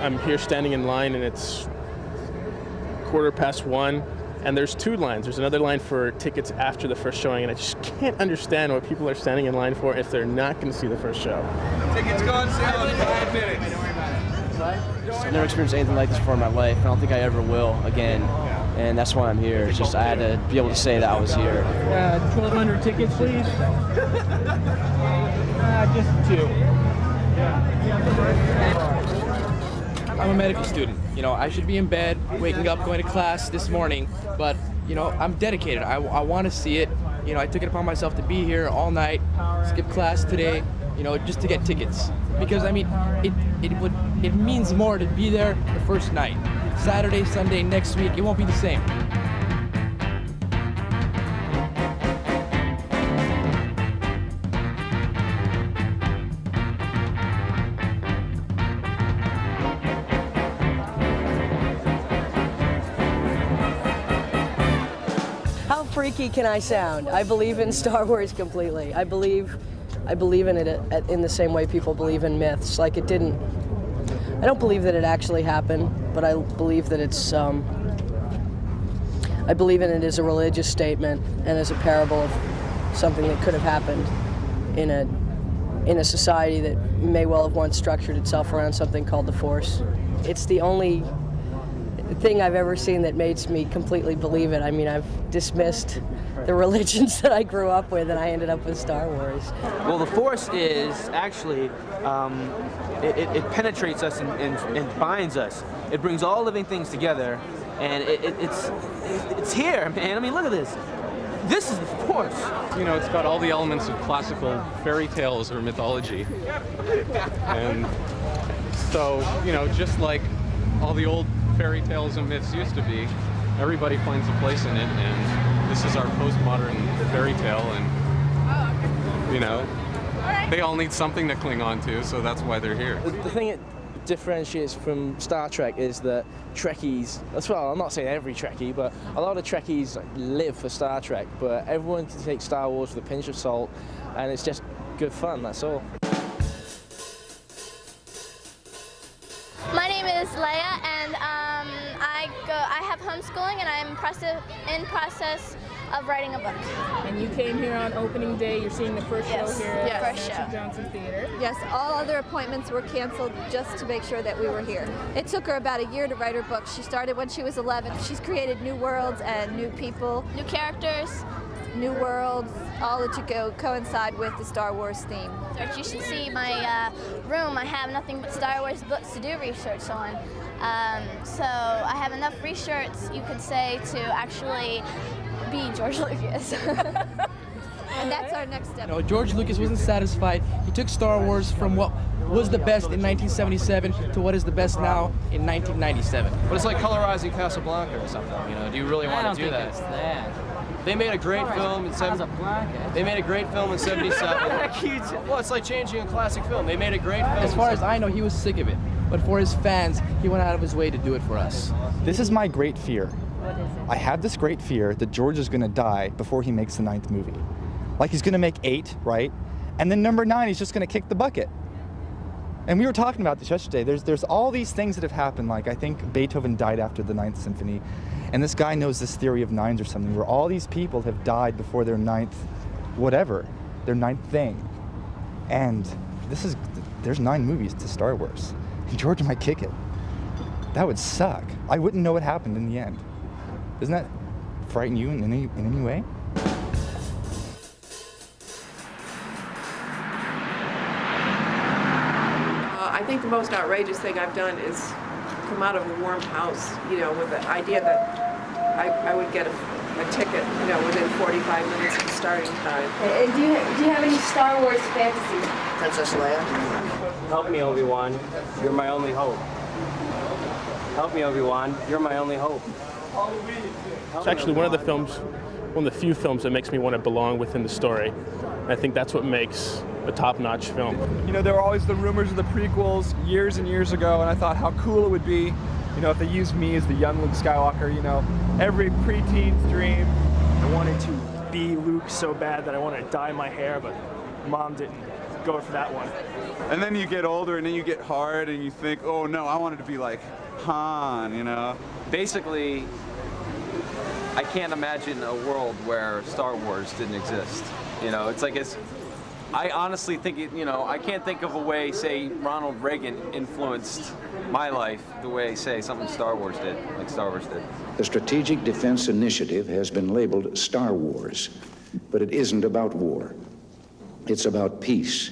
I'm here standing in line, and it's 1:15, and there's two lines. There's another line for tickets after the first showing, and I just can't understand what people are standing in line for if they're not going to see the first show. Tickets go on sale in 5 minutes. I've never experienced anything like this before in my life. I don't think I ever will again, and that's why I'm here. It's just I had to be able to say that I was here. 1,200 tickets, please. Just 2. I'm a medical student. You know, I should be in bed, waking up, going to class this morning, but, you know, I'm dedicated. I want to see it. You know, I took it upon myself to be here all night, skip class today, you know, just to get tickets. Because, I mean, it means more to be there the first night. Saturday, Sunday, next week, it won't be the same. How freaky can I sound? I believe in Star Wars completely. I believe in it in the same way people believe in myths. Like I don't believe that it actually happened, but I believe that it's, I believe in it as a religious statement and as a parable of something that could have happened in a society that may well have once structured itself around something called the Force. It's the only thing I've ever seen that makes me completely believe it. I mean, I've dismissed the religions that I grew up with, and I ended up with Star Wars. Well, the Force is actually, it penetrates us and binds us. It brings all living things together, and it's here, man. I mean, look at this. This is the Force. You know, it's got all the elements of classical fairy tales or mythology. And so, you know, just like all the old fairy tales and myths used to be, everybody finds a place in it, and this is our postmodern fairy tale, and, you know, they all need something to cling on to, so that's why they're here. The thing that differentiates from Star Trek is that Trekkies, as well, I'm not saying every Trekkie, but a lot of Trekkies live for Star Trek, but everyone can take Star Wars with a pinch of salt, and it's just good fun, that's all. My name is Leia, and I have homeschooling, and I'm in process of writing a book. And you came here on opening day. You're seeing the first show here at Nancy Johnson Theater. Yes, all other appointments were canceled just to make sure that we were here. It took her about a year to write her book. She started when she was 11. She's created new worlds and new people, new characters, new worlds, all to coincide with the Star Wars theme. You should see my room. I have nothing but Star Wars books to do research on. So I have enough research, you could say, to actually be George Lucas. And that's our next step. You know, George Lucas wasn't satisfied. He took Star Wars from what was the best in 1977 to what is the best now in 1997. But it's like colorizing Casablanca or something, you know. Do you really want to do that? I don't think it's that. They made a great film in They made a great film in '77. Well, it's like changing a classic film. They made a great film. As far as I know, he was sick of it. But for his fans, he went out of his way to do it for us. This is my great fear. I have this great fear that George is going to die before he makes the 9th movie. Like he's going to make 8, right? And then number 9, he's just going to kick the bucket. And we were talking about this yesterday. There's all these things that have happened. Like I think Beethoven died after the 9th Symphony. And this guy knows this theory of 9s or something, where all these people have died before their 9th, whatever, their 9th thing. And there's 9 movies to Star Wars. And George might kick it. That would suck. I wouldn't know what happened in the end. Doesn't that frighten you in any way? I think the most outrageous thing I've done is come out of a warm house, you know, with the idea that I would get a ticket, you know, within 45 minutes of starting time. Do you have any Star Wars fantasies? Princess Leia. Help me, Obi-Wan. You're my only hope. Help me, Obi-Wan. You're my only hope. It's actually one of the few films that makes me want to belong within the story. And I think that's what makes a top-notch film. You know, there were always the rumors of the prequels years and years ago, and I thought how cool it would be, you know, if they used me as the young Luke Skywalker. You know, every preteen's dream. I wanted to be Luke so bad that I wanted to dye my hair, but Mom didn't go for that one. And then you get older and then you get hard and you think, oh no, I wanted to be like Han, you know? Basically, I can't imagine a world where Star Wars didn't exist. You know, it's like I honestly think I can't think of a way, say, Ronald Reagan influenced my life the way, say, something Star Wars did, like Star Wars did. The Strategic Defense Initiative has been labeled Star Wars, but it isn't about war. It's about peace.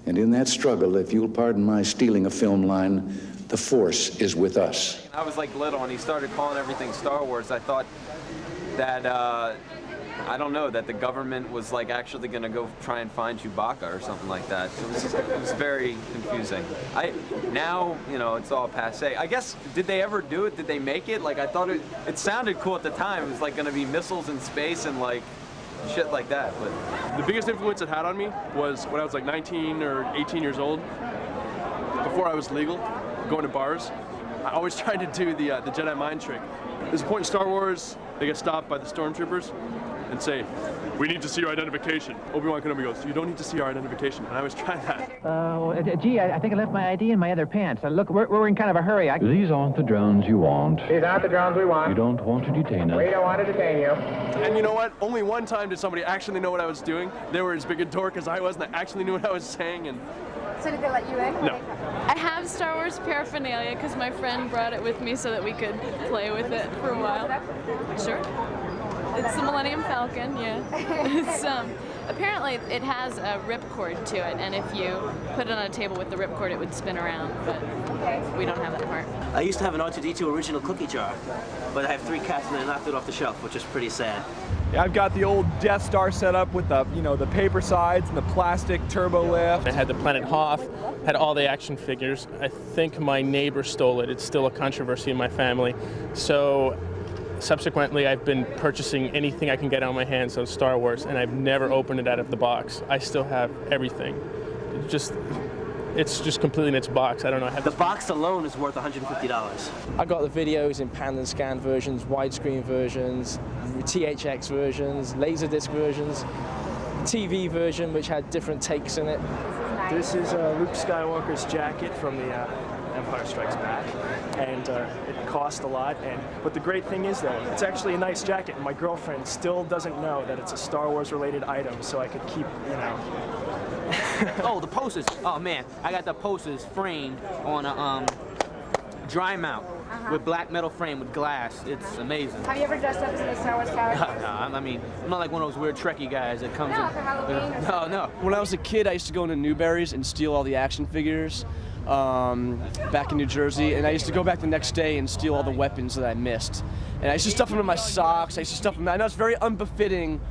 And in that struggle, if you'll pardon my stealing a film line, the Force is with us. I was like little and he started calling everything Star Wars. I thought that, I don't know, that the government was like actually gonna go try and find Chewbacca or something like that. It was very confusing. Now, it's all passé. I guess, did they ever do it? Did they make it? Like, I thought it sounded cool at the time. It was like gonna be missiles in space and like shit like that. But the biggest influence it had on me was when I was like 19 or 18 years old, before I was legal, going to bars. I always tried to do the Jedi mind trick. There's a point in Star Wars, they get stopped by the stormtroopers and say, "We need to see your identification." Obi-Wan Kenobi goes, "You don't need to see our identification." And I was trying that. Gee, I think I left my ID in my other pants. Look, we're in kind of a hurry. These aren't the drones you want. These aren't the drones we want. You don't want to detain us. We don't want to detain you. And you know what? Only one time did somebody actually know what I was doing. They were as big a dork as I was, and they actually knew what I was saying. And so did they let you in? No. I have Star Wars paraphernalia because my friend brought it with me so that we could play with it for a while. Sure. It's the Millennium Falcon, yeah. It's, apparently it has a ripcord to it, and if you put it on a table with the ripcord, it would spin around, but we don't have that part. I used to have an R2-D2 original cookie jar, but I have 3 cats and I knocked it off the shelf, which is pretty sad. Yeah, I've got the old Death Star set up with the, the paper sides and the plastic turbo lift. I had the Planet Hoth, had all the action figures. I think my neighbor stole it. It's still a controversy in my family. So subsequently, I've been purchasing anything I can get on my hands on Star Wars, and I've never opened it out of the box. I still have everything. It's just completely in its box. I don't know. The box alone is worth $150. I got the videos in pan and scan versions, widescreen versions, THX versions, Laserdisc versions, TV version which had different takes in it. This is Luke Skywalker's jacket from the Empire Strikes Back, and it cost a lot. But the great thing is, though, it's actually a nice jacket, and my girlfriend still doesn't know that it's a Star Wars-related item, so I could keep, Oh, the posters. Oh man, I got the posters framed on a dry mount with black metal frame with glass. It's amazing. Have you ever dressed up as a Star Wars character? No, I mean, I'm not like one of those weird Trekkie guys that comes in. For Halloween or something. No. When I was a kid, I used to go into Newberry's and steal all the action figures back in New Jersey, and I used to go back the next day and steal all the weapons that I missed. And I used to stuff them in my socks. I used to stuff them. I know it's very unbefitting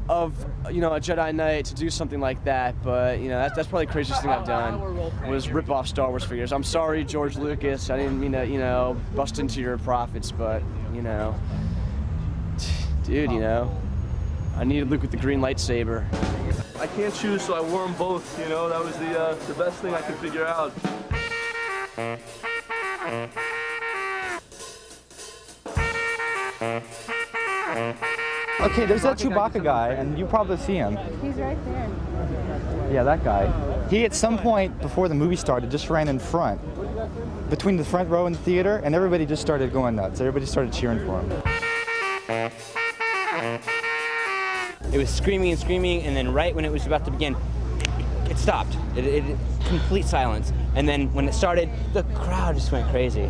of a Jedi Knight to do something like that, but that's probably the craziest thing I've done was rip off Star Wars figures. I'm sorry, George Lucas. I didn't mean to bust into your profits, but dude, I needed Luke with the green lightsaber. I can't choose, so I wore them both. That was the best thing I could figure out. Okay, there's that Chewbacca guy, and you probably see him. He's right there. Yeah, that guy. He, at some point before the movie started, just ran in front, between the front row and the theater, and everybody just started going nuts. Everybody started cheering for him. It was screaming and screaming, and then right when it was about to begin, it stopped. It complete silence. And then when it started, the crowd just went crazy.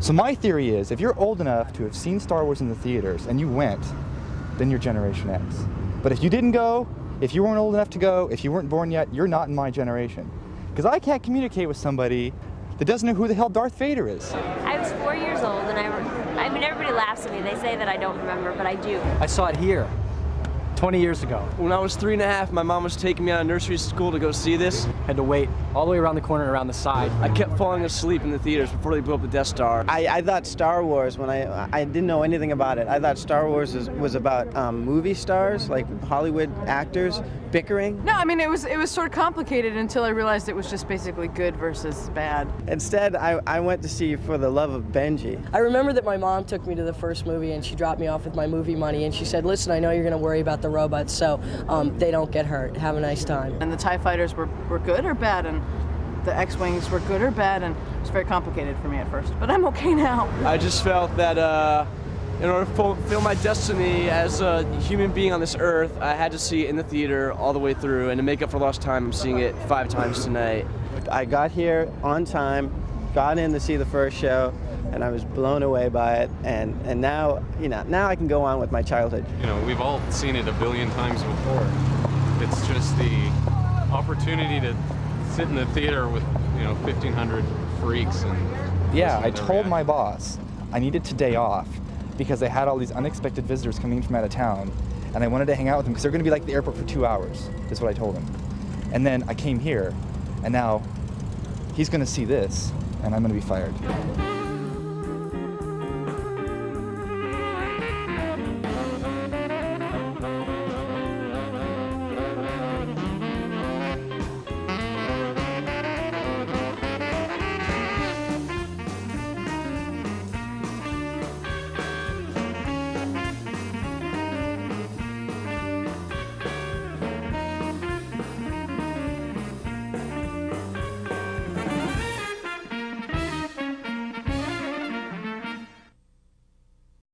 So my theory is, if you're old enough to have seen Star Wars in the theaters and you went, then you're Generation X. But if you didn't go, if you weren't old enough to go, if you weren't born yet, you're not in my generation. Because I can't communicate with somebody that doesn't know who the hell Darth Vader is. I was 4 years old, and I mean, everybody laughs at me. They say that I don't remember, but I do. I saw it here 20 years ago. When I was 3.5, my mom was taking me out of nursery school to go see this. Had to wait all the way around the corner and around the side. I kept falling asleep in the theaters before they blew up the Death Star. I thought Star Wars, when I didn't know anything about it, I thought Star Wars was about movie stars, like Hollywood actors, bickering. No, I mean, it was sort of complicated until I realized it was just basically good versus bad. Instead, I went to see For the Love of Benji. I remember that my mom took me to the first movie and she dropped me off with my movie money and she said, listen, I know you're going to worry about the robots, so they don't get hurt. Have a nice time. And the TIE fighters were good or bad, and the X-Wings were good or bad, and it was very complicated for me at first, but I'm okay now. I just felt that in order to fulfill my destiny as a human being on this earth, I had to see it in the theater all the way through, and to make up for lost time, I'm seeing it 5 times tonight. I got here on time, got in to see the first show, and I was blown away by it, and now, now I can go on with my childhood. We've all seen it a billion times before. It's just the opportunity to sit in the theater with, 1,500 freaks and yeah, I told my boss I needed today off because they had all these unexpected visitors coming in from out of town, and I wanted to hang out with them because they're going to be like at the airport for 2 hours, is what I told him. And then I came here, and now he's going to see this, and I'm going to be fired.